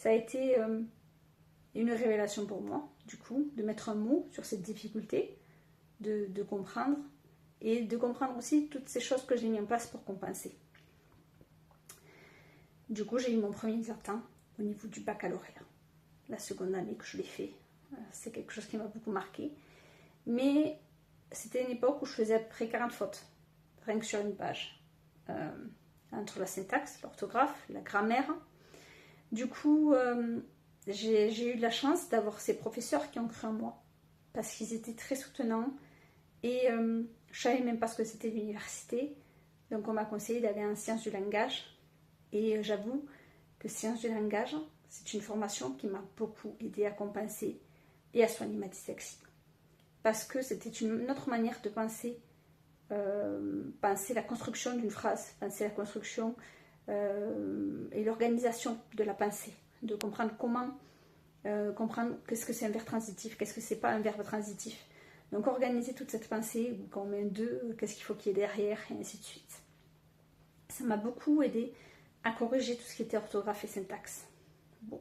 Ça a été une révélation pour moi, du coup, de mettre un mot sur cette difficulté, de comprendre, et de comprendre aussi toutes ces choses que j'ai mis en place pour compenser. Du coup, j'ai eu mon premier examen au niveau du baccalauréat. La seconde année que je l'ai fait, c'est quelque chose qui m'a beaucoup marqué. Mais c'était une époque où je faisais à peu près 40 fautes, rien que sur une page. Entre la syntaxe, l'orthographe, la grammaire. Du coup, j'ai eu de la chance d'avoir ces professeurs qui ont cru en moi, parce qu'ils étaient très soutenants, et je savais même pas ce que c'était l'université, donc on m'a conseillé d'aller en sciences du langage, et j'avoue que sciences du langage, c'est une formation qui m'a beaucoup aidé à compenser et à soigner ma dyslexie, parce que c'était une autre manière de penser, penser la construction d'une phrase, penser la construction et l'organisation de la pensée, de comprendre comment comprendre qu'est-ce que c'est un verbe transitif, qu'est-ce que c'est pas un verbe transitif. Donc organiser toute cette pensée, quand on met un 2, qu'est-ce qu'il faut qu'il y ait derrière, et ainsi de suite. Ça m'a beaucoup aidé à corriger tout ce qui était orthographe et syntaxe. Bon,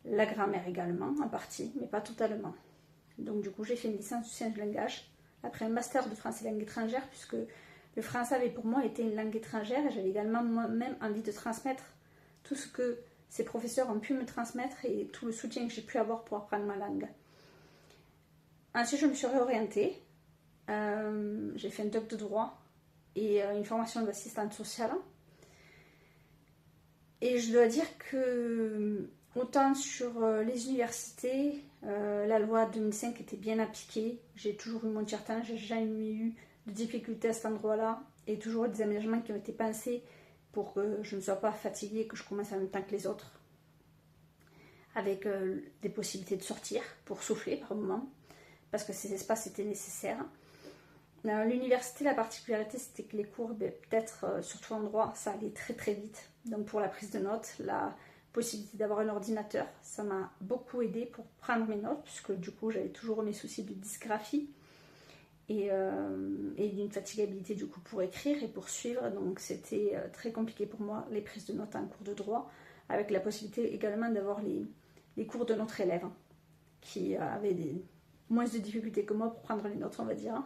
la grammaire également, en partie, mais pas totalement. Donc du coup, j'ai fait une licence du sciences du langage, après un master de français langue étrangère, puisque le français avait pour moi été une langue étrangère, et j'avais également moi-même envie de transmettre tout ce que ces professeurs ont pu me transmettre et tout le soutien que j'ai pu avoir pour apprendre ma langue. Ensuite, je me suis réorientée. J'ai fait un doc de droit et une formation d'assistante sociale. Et je dois dire que, autant sur les universités, la loi 2005 était bien appliquée. J'ai toujours eu mon tiers-temps, j'ai jamais eu de difficultés à cet endroit-là. Et toujours des aménagements qui ont été pensés pour que je ne sois pas fatiguée, que je commence en même temps que les autres. Avec des possibilités de sortir pour souffler par moment, parce que ces espaces étaient nécessaires. Dans l'université, la particularité, c'était que les cours, peut-être, surtout en droit, ça allait très très vite. Donc pour la prise de notes, la possibilité d'avoir un ordinateur, ça m'a beaucoup aidé pour prendre mes notes, puisque du coup, j'avais toujours mes soucis de dysgraphie et d'une fatigabilité du coup pour écrire et pour suivre. Donc c'était très compliqué pour moi, les prises de notes en cours de droit, avec la possibilité également d'avoir les cours de notre élève, qui avait moins de difficultés que moi pour prendre les notes, on va dire.